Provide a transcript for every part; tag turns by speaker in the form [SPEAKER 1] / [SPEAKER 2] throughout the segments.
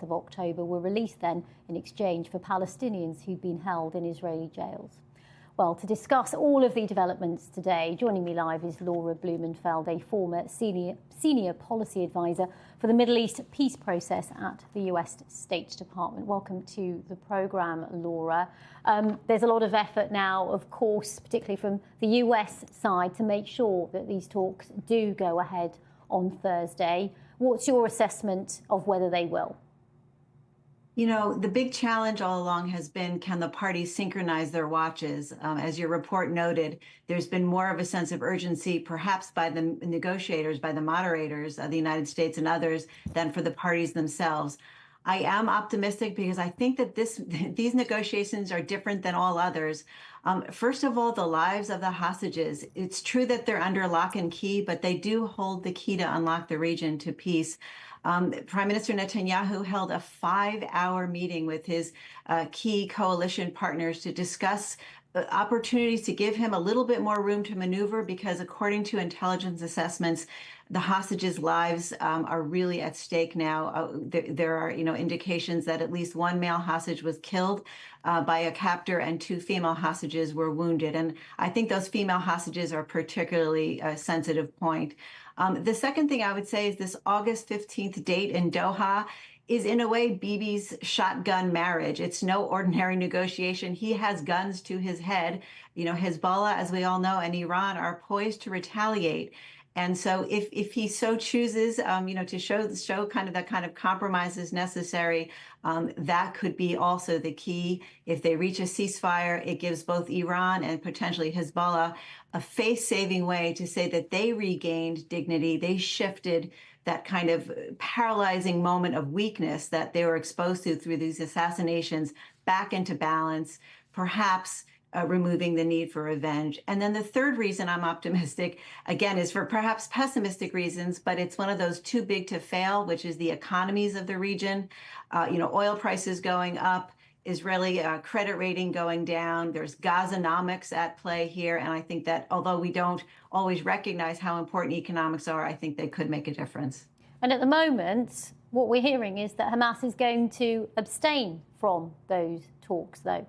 [SPEAKER 1] of October were released then in exchange for Palestinians who'd been held in Israeli jails. Well, to discuss all of the developments today, joining me live is Laura Blumenfeld, a former senior policy advisor for the Middle East peace process at the US State Department. Welcome to the programme, Laura. There's a lot of effort now, of course, particularly from the US side, to make sure that these talks do go ahead on Thursday. What's your assessment of whether they will?
[SPEAKER 2] You know, the big challenge all along has been, can the parties synchronize their watches? As your report noted, there's been more of a sense of urgency, perhaps by the negotiators, by the moderators of the United States and others, than for the parties themselves. I am optimistic because I think that these negotiations are different than all others. First of all, the lives of the hostages. It's true that they're under lock and key, but they do hold the key to unlock the region to peace. Prime Minister Netanyahu held a 5-hour meeting with his key coalition partners to discuss opportunities to give him a little bit more room to maneuver, because according to intelligence assessments, the hostages' lives are really at stake now. There are, indications that at least one male hostage was killed by a captor and 2 female hostages were wounded. And I think those female hostages are particularly a sensitive point. The second thing I would say is this August 15th date in Doha is in a way Bibi's shotgun marriage. It's no ordinary negotiation. He has guns to his head. Hezbollah, as we all know, and Iran are poised to retaliate. And so if he so chooses, to show kind of that kind of compromise is necessary, that could be also the key. If they reach a ceasefire, it gives both Iran and potentially Hezbollah a face-saving way to say that they regained dignity. They shifted that kind of paralyzing moment of weakness that they were exposed to through these assassinations back into balance, perhaps removing the need for revenge. And then the third reason I'm optimistic, again, is for perhaps pessimistic reasons, but it's one of those too big to fail, which is the economies of the region. Oil prices going up, Israeli credit rating going down. There's Gazanomics at play here. And I think that although we don't always recognize how important economics are, I think they could make a difference.
[SPEAKER 1] And at the moment, what we're hearing is that Hamas is going to abstain from those talks, though.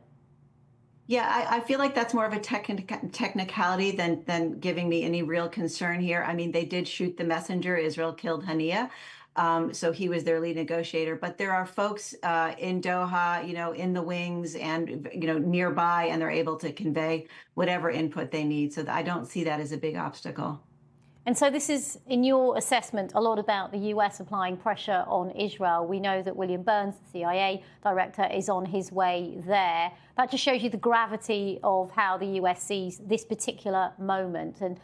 [SPEAKER 2] Yeah, I feel like that's more of a technicality than giving me any real concern here. I mean, they did shoot the messenger. Israel killed Hania. So he was their lead negotiator. But there are folks in Doha, in the wings and, nearby, and they're able to convey whatever input they need. So I don't see that as a big obstacle.
[SPEAKER 1] And so this is, in your assessment, a lot about the US applying pressure on Israel. We know that William Burns, the CIA director, is on his way there. That just shows you the gravity of how the US sees this particular moment. And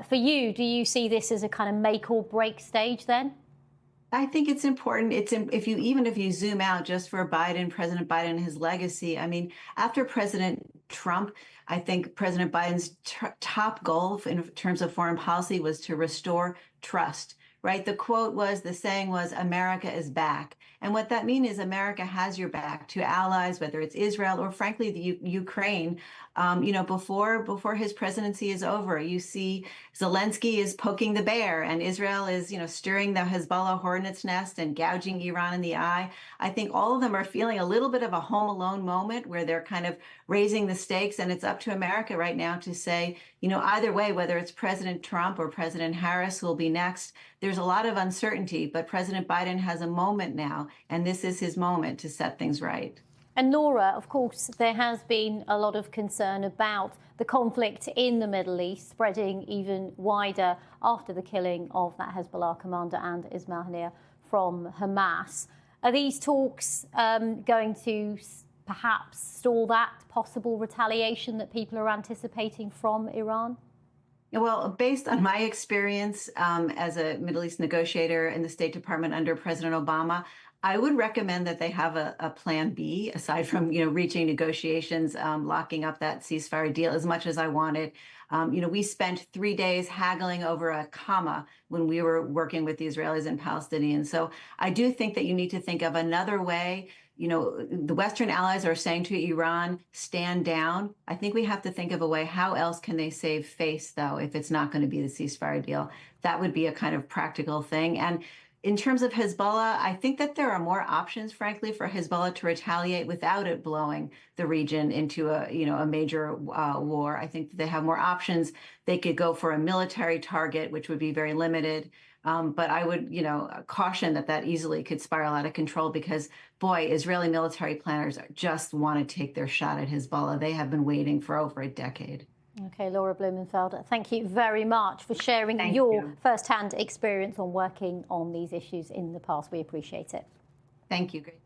[SPEAKER 1] for you, do you see this as a kind of make or break stage then?
[SPEAKER 2] I think it's important. If you zoom out just for President Biden and his legacy. I mean, after President Trump, I think President Biden's top goal in terms of foreign policy was to restore trust, right? The saying was, America is back. And what that means is America has your back to allies, whether it's Israel or frankly, the Ukraine. Before his presidency is over, you see Zelensky is poking the bear and Israel is, stirring the Hezbollah hornet's nest and gouging Iran in the eye. I think all of them are feeling a little bit of a home alone moment where they're kind of raising the stakes. And it's up to America right now to say, either way, whether it's President Trump or President Harris who will be next, there's a lot of uncertainty. But President Biden has a moment now, and this is his moment to set things right.
[SPEAKER 1] And Laura, of course, there has been a lot of concern about the conflict in the Middle East spreading even wider after the killing of that Hezbollah commander and Ismail Haniyeh from Hamas. Are these talks going to perhaps stall that possible retaliation that people are anticipating from Iran?
[SPEAKER 2] Well, based on my experience as a Middle East negotiator in the State Department under President Obama, I would recommend that they have a plan B, aside from, reaching negotiations, locking up that ceasefire deal as much as I wanted. We spent 3 days haggling over a comma when we were working with the Israelis and Palestinians. So I do think that you need to think of another way. The Western allies are saying to Iran, stand down. I think we have to think of a way. How else can they save face, though, if it's not going to be the ceasefire deal? That would be a kind of practical thing. And In terms of Hezbollah, I think that there are more options, frankly, for Hezbollah to retaliate without it blowing the region into a major war. I think that they have more options. They could go for a military target, which would be very limited. But I would, caution that easily could spiral out of control because, boy, Israeli military planners just want to take their shot at Hezbollah. They have been waiting for over a decade.
[SPEAKER 1] Okay, Laura Blumenfeld, thank you very much for sharing your first-hand experience on working on these issues in the past. We appreciate it.
[SPEAKER 2] Thank you. Great.